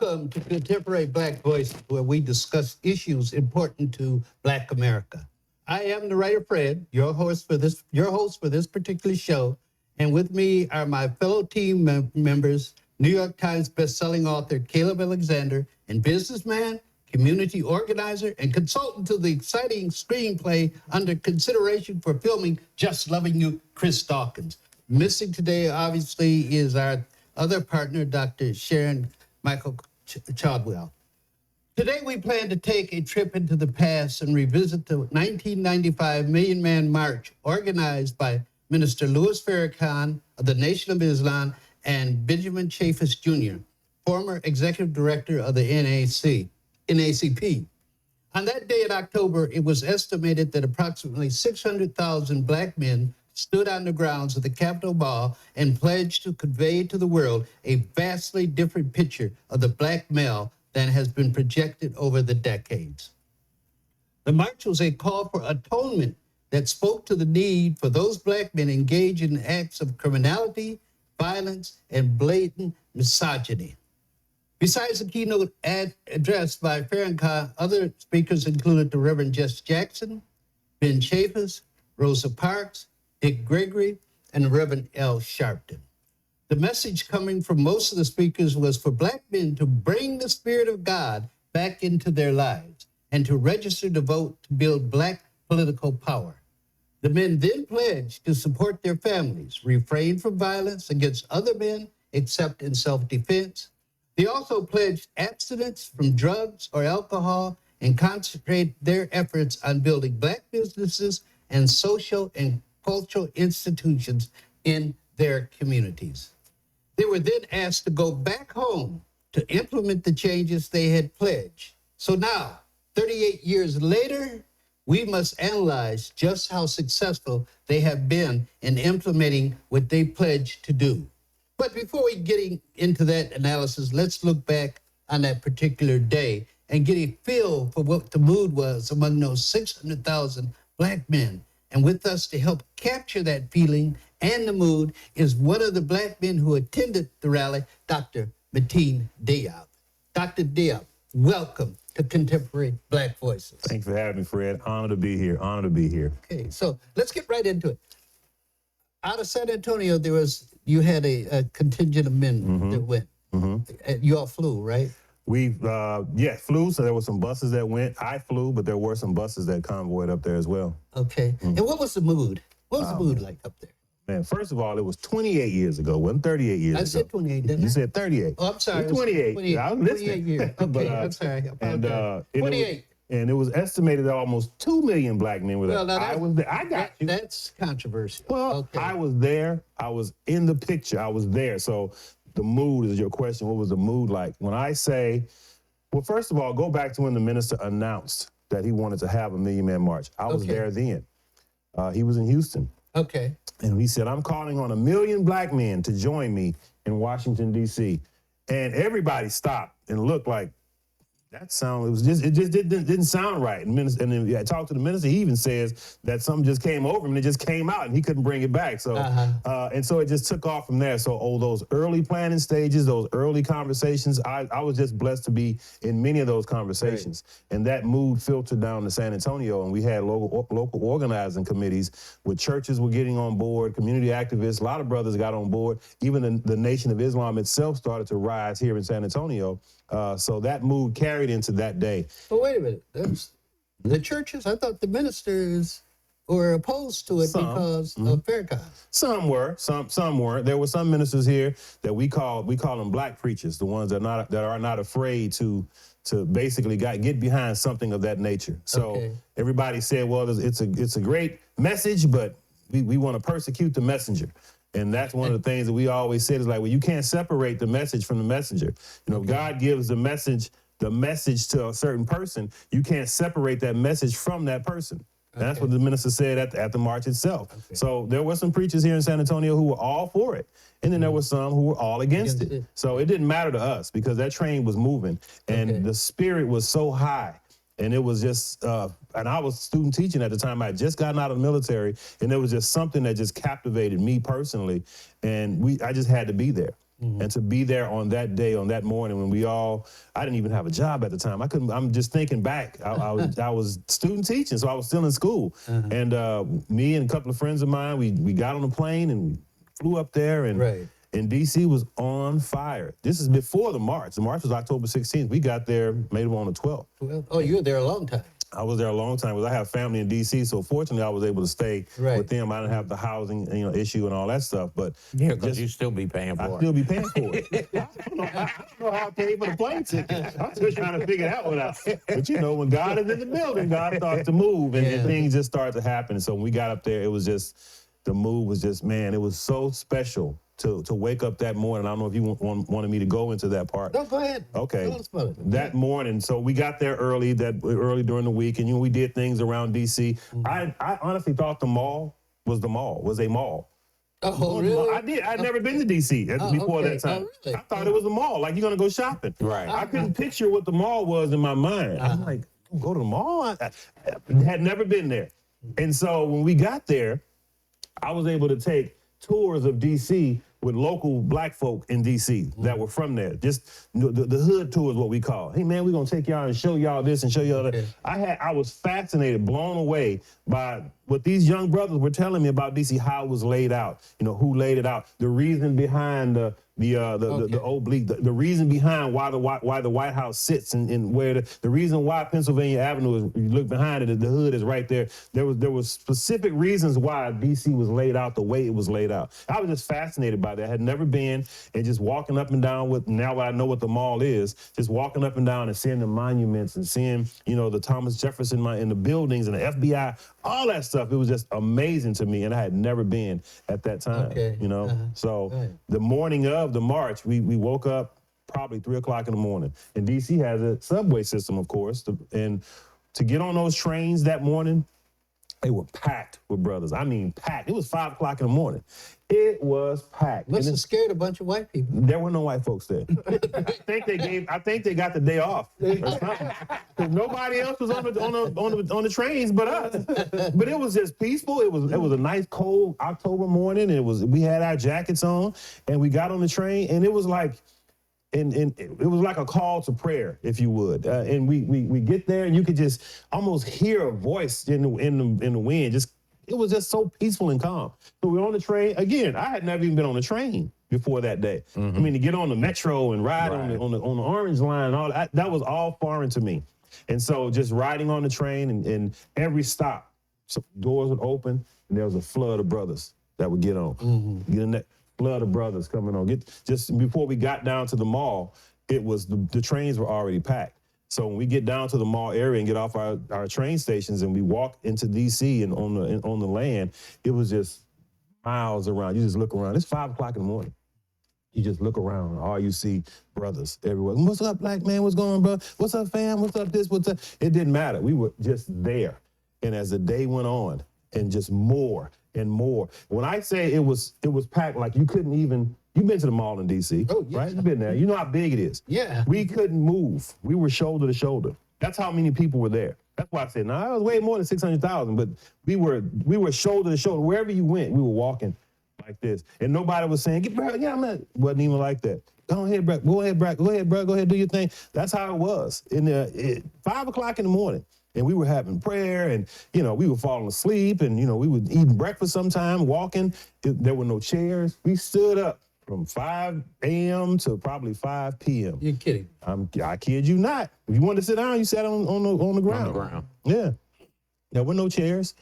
Welcome to Contemporary Black Voices, where we discuss issues important to Black America. I am the writer Fred, your host for this particular show, and with me are my fellow team members, New York Times bestselling author Caleb Alexander, and businessman, community organizer, and consultant to the exciting screenplay under consideration for filming Just Loving You, Chris Dawkins. Missing today, obviously, is our other partner, Dr. Sharon Michael Chadwell. Today, we plan to take a trip into the past and revisit the 1995 Million Man March organized by Minister Louis Farrakhan of the Nation of Islam and Benjamin Chaffetz Jr., former executive director of the NAACP. On that day in October, it was estimated that approximately 600,000 Black men stood on the grounds of the Capitol Mall and pledged to convey to the world a vastly different picture of the Black male than has been projected over the decades. The march was a call for atonement that spoke to the need for those Black men engaged in acts of criminality, violence, and blatant misogyny. Besides the keynote address by Farrakhan, other speakers included the Reverend Jesse Jackson, Ben Chaffetz, Rosa Parks, Dick Gregory, and Reverend Al Sharpton. The message coming from most of the speakers was for Black men to bring the Spirit of God back into their lives and to register to vote to build Black political power. The men then pledged to support their families, refrain from violence against other men except in self-defense. They also pledged abstinence from drugs or alcohol and concentrate their efforts on building Black businesses and social and cultural institutions in their communities. They were then asked to go back home to implement the changes they had pledged. So now, 38 years later, we must analyze just how successful they have been in implementing what they pledged to do. But before we get into that analysis, let's look back on that particular day and get a feel for what the mood was among those 600,000 Black men. And with us to help capture that feeling and the mood is one of the Black men who attended the rally, Dr. Mateen Diop. Dr. Diop, welcome to Contemporary Black Voices. Thanks for having me, Fred. Honor to be here. Honor to be here. Okay, so let's get right into it. Out of San Antonio, you had a contingent of men that went. You all flew, right? We flew. So there were some buses that went. I flew, but there were some buses that convoyed up there as well. Okay. And what was the mood? What was the mood like up there? Man, first of all, it was 28 years ago. It wasn't 38 years ago. I said 28, didn't I? You said 38. Oh, I'm sorry. 28. 28. I was listening. 28 years. Okay, I'm sorry. And 28. And it was estimated that almost 2 million Black men were there. Well, I was there. I got you. That's controversial. Well, okay. I was there. I was in the picture. I was there. So the mood is your question. What was the mood like? When I say, well, first of all, go back to when the minister announced that he wanted to have a Million Man March. I was there then. He was in Houston. Okay. And he said, I'm calling on 1 million Black men to join me in Washington, D.C. And everybody stopped and looked like, it just didn't sound right. And then I talked to the minister. He even says that something just came over him and it just came out and he couldn't bring it back. So and so it just took off from there. So those early planning stages, those early conversations, I was just blessed to be in many of those conversations. Right. And that mood filtered down to San Antonio, and we had local organizing committees with churches were getting on board, community activists, a lot of brothers got on board. Even the Nation of Islam itself started to rise here in San Antonio. So that mood carried into that day. But wait a minute, the churches, I thought the ministers were opposed to it because of Farrakhan. Some were, some weren't. There were some ministers here that we call them Black preachers, the ones that are not afraid to basically get behind something of that nature. So everybody said, well, it's a great message, but we want to persecute the messenger. And that's one of the things that we always said is like, well, you can't separate the message from the messenger. You know, God gives the message to a certain person. You can't separate that message from that person. And that's what the minister said at the march itself. Okay. So there were some preachers here in San Antonio who were all for it. And then there were some who were all against it. So it didn't matter to us because that train was moving and the spirit was so high. And it was just, and I was student teaching at the time. I had just gotten out of the military, and it was just something that just captivated me personally. And I just had to be there. And to be there on that day, on that morning when I didn't even have a job at the time. I'm just thinking back. I was student teaching, so I was still in school. And me and a couple of friends of mine, we got on a plane and flew up there, and DC was on fire. This is before the march. The march was October 16th. We got there maybe on the 12th. Oh, you were there a long time. I was there a long time because I have family in D.C., so fortunately I was able to stay with them. I didn't have the housing, issue and all that stuff. But yeah, because you still be paying for it. I still be paying for it. I don't know how I paid for the plane ticket. I'm still trying to figure that one out. But when God is in the building, God starts to move, and things just start to happen. So when we got up there, it was just, the move was just, man, it was so special to wake up that morning. I don't know if you wanted me to go into that part. No, go ahead. Okay. Tell us about it. That morning, so we got there early during the week, and we did things around DC. I honestly thought the mall was a mall. Oh, really? I did. I'd never been to DC before that time. Really? I thought it was a mall, like you're gonna go shopping. Right. I couldn't picture what the mall was in my mind. I'm like, go to the mall? I had never been there. And so when we got there, I was able to take tours of DC with local black folk in DC that were from there. Just the hood tour is what we call. Hey man, we're gonna take y'all and show y'all this and show y'all that. I was fascinated, blown away by what these young brothers were telling me about DC, how it was laid out, who laid it out, the reason behind the oblique, the reason behind why the White House sits and where the reason why Pennsylvania Avenue is, you look behind it, the hood is right there. There was specific reasons why DC was laid out the way it was laid out. I was just fascinated by that. I had never been, and just walking up and down now I know what the mall is, just walking up and down and seeing the monuments and seeing, the Thomas Jefferson in the buildings and the FBI, all that stuff. It was just amazing to me, and I had never been at that time, So the morning of the march, we woke up probably 3 o'clock in the morning. And DC has a subway system, of course, and to get on those trains that morning, they were packed with brothers. I mean, packed. It was 5 o'clock in the morning. It was packed. Must have scared a bunch of white people. There were no white folks there. I think they got the day off or something. Because nobody else was on the trains but us. But it was just peaceful. It was a nice cold October morning. We had our jackets on, and we got on the train, and it was like, and it was like a call to prayer, if you would. And we get there, and you could just almost hear a voice in the wind. It was just so peaceful and calm. So we're on the train. Again, I had never even been on a train before that day. I mean, to get on the metro and ride on the Orange Line and all that was all foreign to me. And so just riding on the train, and every stop, so doors would open, and there was a flood of brothers that would get on. Get in that flood of brothers coming on. Just before we got down to the mall, it was the trains were already packed. So when we get down to the mall area and get off our train stations and we walk into DC and on the land, it was just miles around. You just look around. It's 5 o'clock in the morning. You just look around. All you see brothers everywhere. What's up, black man? What's going on, bro? What's up, fam? What's up, this? What's up? It didn't matter. We were just there. And as the day went on, and just more and more. When I say it was packed, like you couldn't even. You've been to the mall in D.C., right? You've been there. You know how big it is. Yeah. We couldn't move. We were shoulder to shoulder. That's how many people were there. That's why I said, it was way more than 600,000, but we were shoulder to shoulder. Wherever you went, we were walking like this. And nobody was saying, get back. Yeah, man. Wasn't even like that. Go ahead, bro. Go ahead, bro. Go ahead, bro. Go ahead, do your thing. That's how it was. 5 o'clock in the morning. And we were having prayer, and, we were falling asleep, and, we were eating breakfast sometime, walking. There were no chairs. We stood up from 5 a.m. to probably 5 p.m. You're kidding. I kid you not. If you wanted to sit down, you sat on the ground. On the ground. Yeah. There were no chairs.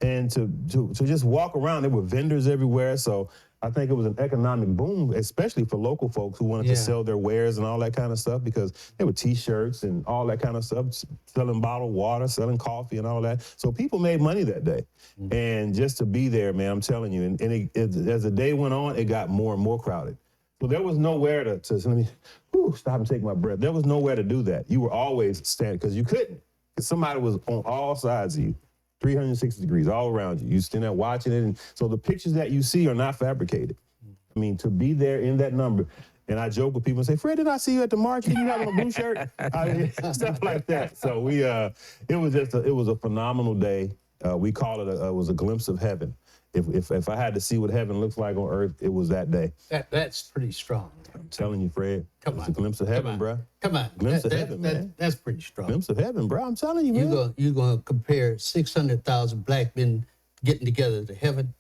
And to just walk around, there were vendors everywhere. So I think it was an economic boom, especially for local folks who wanted to sell their wares and all that kind of stuff, because there were T-shirts and all that kind of stuff, selling bottled water, selling coffee and all that. So people made money that day. And just to be there, man, I'm telling you, and as the day went on, it got more and more crowded. So there was nowhere to let me stop and take my breath. There was nowhere to do that. You were always standing, because you couldn't, because somebody was on all sides of you. 360 degrees all around you. You stand there watching it. And so the pictures that you see are not fabricated. I mean, to be there in that number. And I joke with people and say, Fred, did I see you at the march? Did you have on a blue shirt? Stuff like that. So it was a phenomenal day. We call it it was a glimpse of heaven. if I had to see what heaven looks like on earth, it was that day. That's pretty strong. I'm telling you, Fred. Come It's on. a glimpse of heaven, bro. Come on. Glimpse of heaven, man. That's pretty strong. Glimpse of heaven, bro. I'm telling you, man. You're gonna compare 600,000 black men getting together to heaven?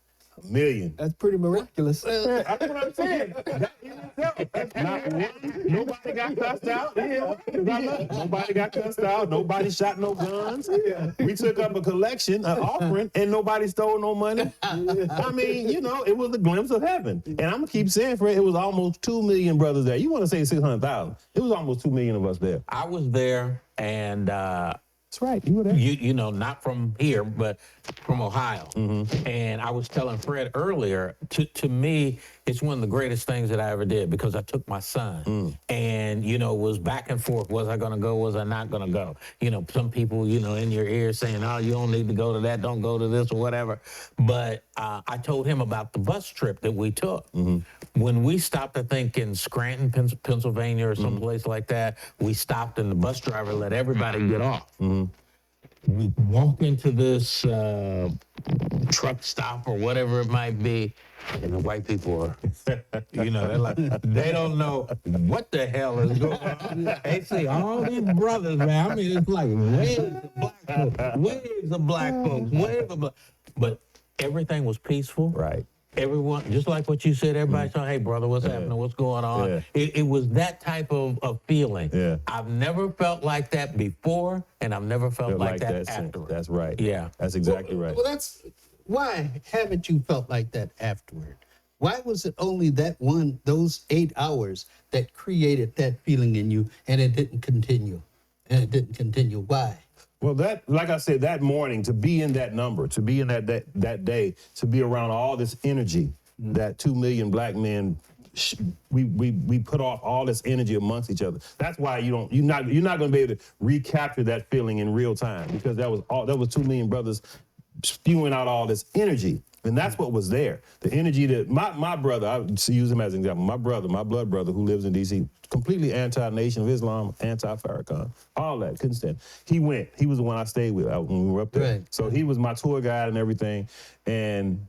A million. That's pretty miraculous. That's what I'm saying. That in itself, not one, nobody got cussed out. Nobody got cussed out. Nobody shot no guns. We took up a collection, an offering, and nobody stole no money. I mean, it was a glimpse of heaven. And I'm gonna keep saying, Fred, it was almost 2 million brothers there. You want to say 600,000? It was almost 2 million of us there. I was there, and That's right. You were there. not from here, but from Ohio. And I was telling Fred earlier, to me, it's one of the greatest things that I ever did because I took my son and, was back and forth. Was I going to go? Was I not going to go? Some people, in your ear saying, oh, you don't need to go to that. Don't go to this or whatever. But I told him about the bus trip that we took. When we stopped, I think, in Scranton, Pennsylvania or someplace like that, we stopped and the bus driver let everybody get off. We walk into this truck stop or whatever it might be, and the white people are, they're like, they don't know what the hell is going on. They see all these brothers, man. I mean, it's like waves of black folks, but everything was peaceful. Right. Everyone, just like what you said, everybody saying, hey, brother, what's happening? What's going on? Yeah. It was that type of feeling. Yeah. I've never felt like that before, and I've never felt like that since. afterwards. That's right. Yeah. That's exactly right. Well, why haven't you felt like that afterward? Why was it only those 8 hours that created that feeling in you and it didn't continue? Why? Well, like I said, that morning, to be in that number, to be in that day, to be around all this energy, that 2 million black men, we put off all this energy amongst each other. That's why you're not going to be able to recapture that feeling in real time because that was 2 million brothers spewing out all this energy. And that's what was there. The energy that my brother, I use him as an example, my blood brother who lives in D.C., completely anti-Nation of Islam, anti-Farrakhan, all that, couldn't stand. He went. He was the one I stayed with when we were up there. Right. So he was my tour guide and everything. And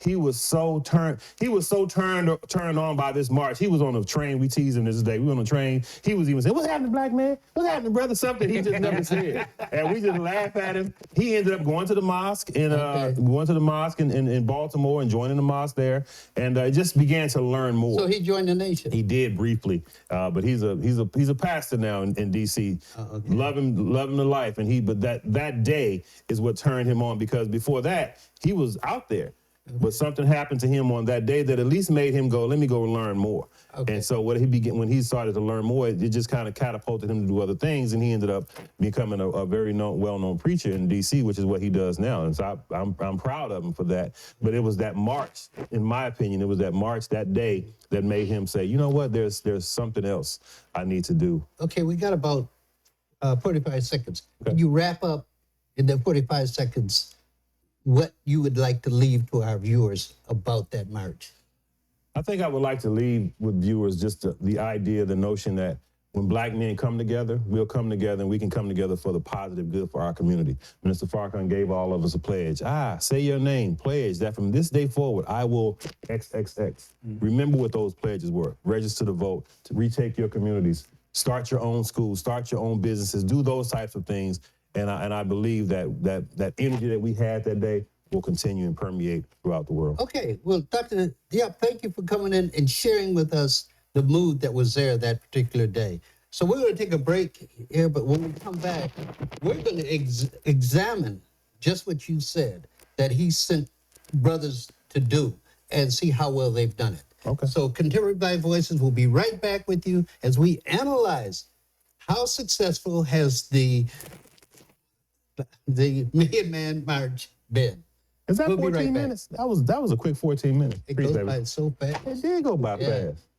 he was so turned on by this march. He was on the train. We teased him this day. We were on the train. He was even saying, what's happening, black man? What's happening, brother? Something he just never said. And we just laughed at him. He ended up going to the mosque in Baltimore and joining the mosque there. And just began to learn more. So he joined the nation. He did briefly, but he's a pastor now in D.C. Okay. Love him to life. But that day is what turned him on because before that, he was out there. But something happened to him on that day that at least made him go, let me go learn more. Okay. And so when he started to learn more, it just kind of catapulted him to do other things. And he ended up becoming a very well-known preacher in D.C., which is what he does now. And so I'm proud of him for that. But it was that march, in my opinion, it was that march that day that made him say, you know what, there's something else I need to do. Okay, we got about 45 seconds. Okay. Can you wrap up in the 45 seconds what you would like to leave to our viewers about that march? I think I would like to leave with viewers just the idea, the notion that when black men come together, we'll come together and we can come together for the positive good for our community. Minister Farrakhan gave all of us a pledge. Say your name, pledge that from this day forward, I will XXX. Remember what those pledges were. Register to vote, to retake your communities, start your own schools, start your own businesses, do those types of things. And I believe that energy that we had that day will continue and permeate throughout the world. Okay, well, Dr. Diop, thank you for coming in and sharing with us the mood that was there that particular day. So we're going to take a break here, but when we come back, we're going to examine just what you said, that he sent brothers to do and see how well they've done it. Okay. So Contemporary Black Voices will be right back with you as we analyze how successful has the Million Man March been. Is that We'll be 14 right back. minutes? That was a quick 14 minutes. It goes by so fast. It did go by fast.